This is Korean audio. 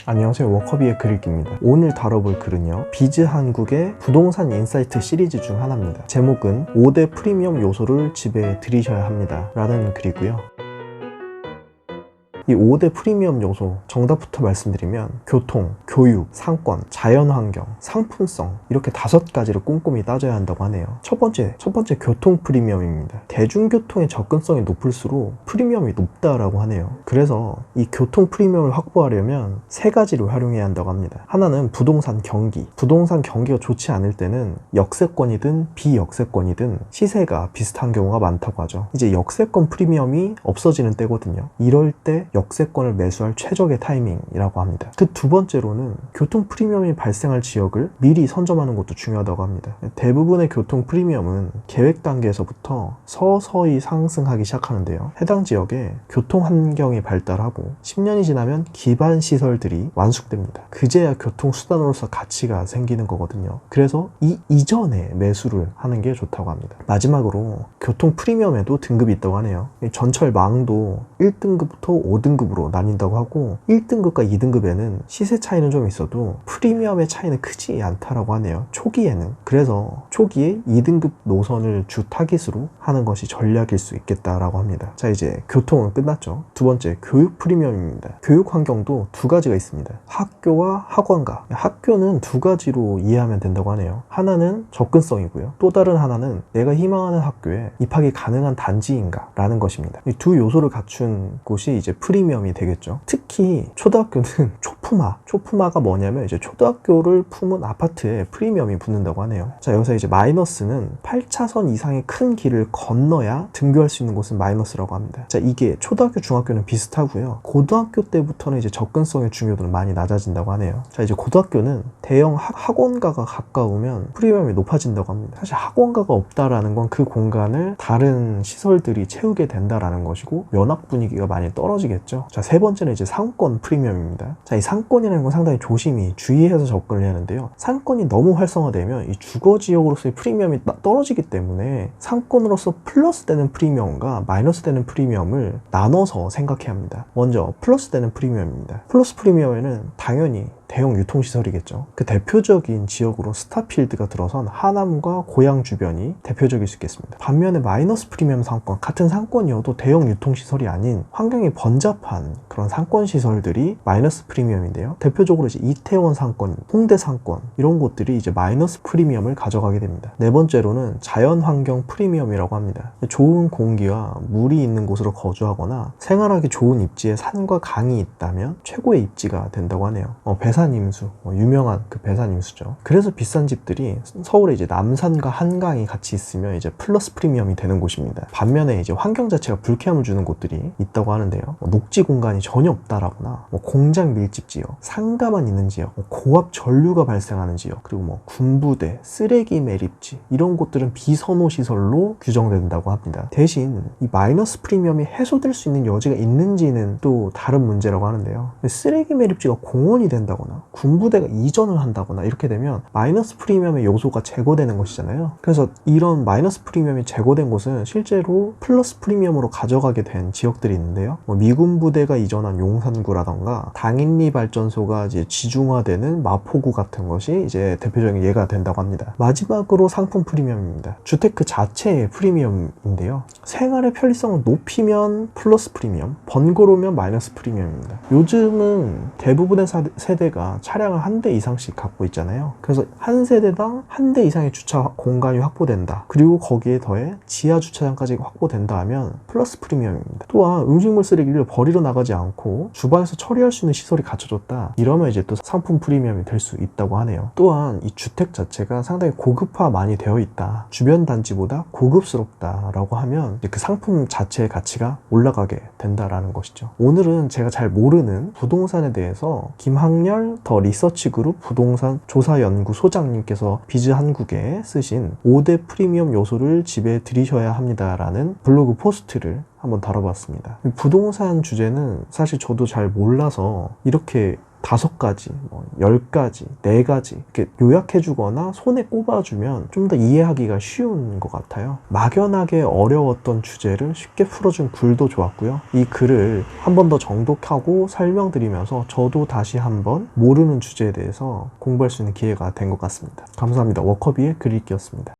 안녕하세요, 워커비의 글읽기입니다. 오늘 다뤄볼 글은요, 비즈 한국의 부동산 인사이트 시리즈 중 하나입니다. 제목은 5대 프리미엄 요소를 지배해 들이셔야 합니다 라는 글이고요. 이 5대 프리미엄 요소 정답부터 말씀드리면 교통, 교육, 상권, 자연환경, 상품성 이렇게 5가지를 꼼꼼히 따져야 한다고 하네요. 첫 번째 교통 프리미엄입니다. 대중교통의 접근성이 높을수록 프리미엄이 높다라고 하네요. 그래서 이 교통 프리미엄을 확보하려면 3가지를 활용해야 한다고 합니다. 하나는 부동산 경기. 부동산 경기가 좋지 않을 때는 역세권이든 비역세권이든 시세가 비슷한 경우가 많다고 하죠. 이제 역세권 프리미엄이 없어지는 때거든요. 이럴 때 역세권을 매수할 최적의 타이밍이라고 합니다. 그 두 번째로는 교통 프리미엄이 발생할 지역을 미리 선점하는 것도 중요하다고 합니다. 대부분의 교통 프리미엄은 계획 단계에서부터 서서히 상승하기 시작하는데요. 해당 지역에 교통 환경이 발달하고 10년이 지나면 기반 시설들이 완숙됩니다. 그제야 교통 수단으로서 가치가 생기는 거거든요. 그래서 이 이전에 매수를 하는 게 좋다고 합니다. 마지막으로 교통 프리미엄에도 등급이 있다고 하네요. 전철망도 1등급부터 5등급으로 나뉜다고 하고 1등급과 2등급에는 시세 차이는 좀 있어도 프리미엄의 차이는 크지 않다라고 하네요. 초기에는. 그래서 초기에 2등급 노선을 주 타깃으로 하는 것이 전략일 수 있겠다라고 합니다. 자, 이제 교통은 끝났죠. 두 번째, 교육 프리미엄입니다. 교육 환경도 2가지가 있습니다. 학교와 학원가. 학교는 2가지로 이해하면 된다고 하네요. 하나는 접근성이고요. 또 다른 하나는 내가 희망하는 학교에 입학이 가능한 단지인가 라는 것입니다. 이 두 요소를 갖춘 곳이 이제 프리미엄이 되겠죠. 특히 초등학교는 초품화가 뭐냐면 이제 초등학교를 품은 아파트에 프리미엄이 붙는다고 하네요. 자, 여기서 이제 마이너스는 8차선 이상의 큰 길을 건너야 등교할 수 있는 곳은 마이너스라고 합니다. 자, 이게 초등학교, 중학교는 비슷하고요. 고등학교 때부터는 이제 접근성의 중요도는 많이 낮아진다고 하네요. 자, 이제 고등학교는 대형 학원가가 가까우면 프리미엄이 높아진다고 합니다. 사실 학원가가 없다라는 건 그 공간을 다른 시설들이 채우게 된다라는 것이고 면학 분위기가 많이 떨어지겠죠. 자, 3번째는 이제 상권 프리미엄입니다. 자, 이 상권이라는 건 상당히 조심히 주의해서 접근을 해야 하는데요. 상권이 너무 활성화되면 이 주거 지역으로서의 프리미엄이 떨어지기 때문에 상권으로서 플러스 되는 프리미엄과 마이너스 되는 프리미엄을 나눠서 생각해야 합니다. 먼저 플러스 되는 프리미엄입니다. 플러스 프리미엄에는 당연히 대형 유통시설이겠죠. 그 대표적인 지역으로 스타필드가 들어선 하남과 고양 주변이 대표적일 수 있겠습니다. 반면에 마이너스 프리미엄 상권, 같은 상권이어도 대형 유통시설이 아닌 환경이 번잡한 그런 상권시설들이 마이너스 프리미엄인데요. 대표적으로 이제 이태원 상권, 홍대 상권 이런 곳들이 이제 마이너스 프리미엄을 가져가게 됩니다. 4번째로는 자연환경 프리미엄이라고 합니다. 좋은 공기와 물이 있는 곳으로 거주하거나 생활하기 좋은 입지에 산과 강이 있다면 최고의 입지가 된다고 하네요. 배산임수, 유명한 그 배산임수죠. 그래서 비싼 집들이 서울에 이제 남산과 한강이 같이 있으면 이제 플러스 프리미엄이 되는 곳입니다. 반면에 이제 환경 자체가 불쾌함을 주는 곳들이 있다고 하는데요. 녹지 공간이 전혀 없다라거나 공장 밀집 지역, 상가만 있는 지역, 고압 전류가 발생하는 지역, 그리고 군부대, 쓰레기 매립지 이런 곳들은 비선호 시설로 규정된다고 합니다. 대신 이 마이너스 프리미엄이 해소될 수 있는 여지가 있는지는 또 다른 문제라고 하는데요. 쓰레기 매립지가 공원이 된다거나 군부대가 이전을 한다거나 이렇게 되면 마이너스 프리미엄의 요소가 제거되는 것이잖아요. 그래서 이런 마이너스 프리미엄이 제거된 곳은 실제로 플러스 프리미엄으로 가져가게 된 지역들이 있는데요. 미군 부대가 이전한 용산구라던가 당인리 발전소가 이제 지중화되는 마포구 같은 것이 이제 대표적인 예가 된다고 합니다. 마지막으로 상품 프리미엄입니다. 주택 그 자체의 프리미엄인데요. 생활의 편리성을 높이면 플러스 프리미엄, 번거로우면 마이너스 프리미엄입니다. 요즘은 대부분의 세대가 차량을 한 대 이상씩 갖고 있잖아요. 그래서 한 세대당 한 대 이상의 주차 공간이 확보된다. 그리고 거기에 더해 지하 주차장까지 확보된다 하면 플러스 프리미엄입니다. 또한 음식물 쓰레기를 버리러 나가지 않고 주방에서 처리할 수 있는 시설이 갖춰졌다. 이러면 이제 또 상품 프리미엄이 될 수 있다고 하네요. 또한 이 주택 자체가 상당히 고급화 많이 되어 있다. 주변 단지보다 고급스럽다라고 하면 그 상품 자체의 가치가 올라가게 된다라는 것이죠. 오늘은 제가 잘 모르는 부동산에 대해서 김학렬 더 리서치 그룹 부동산 조사연구소장님께서 비즈 한국에 쓰신 5대 프리미엄 요소를 지배해 들이셔야 합니다라는 블로그 포스트를 한번 다뤄봤습니다. 부동산 주제는 사실 저도 잘 몰라서 이렇게 5가지, 10가지, 4가지 이렇게 요약해주거나 손에 꼽아주면 좀 더 이해하기가 쉬운 것 같아요. 막연하게 어려웠던 주제를 쉽게 풀어준 글도 좋았고요. 이 글을 한 번 더 정독하고 설명드리면서 저도 다시 한번 모르는 주제에 대해서 공부할 수 있는 기회가 된 것 같습니다. 감사합니다. 워커비의 글 읽기였습니다.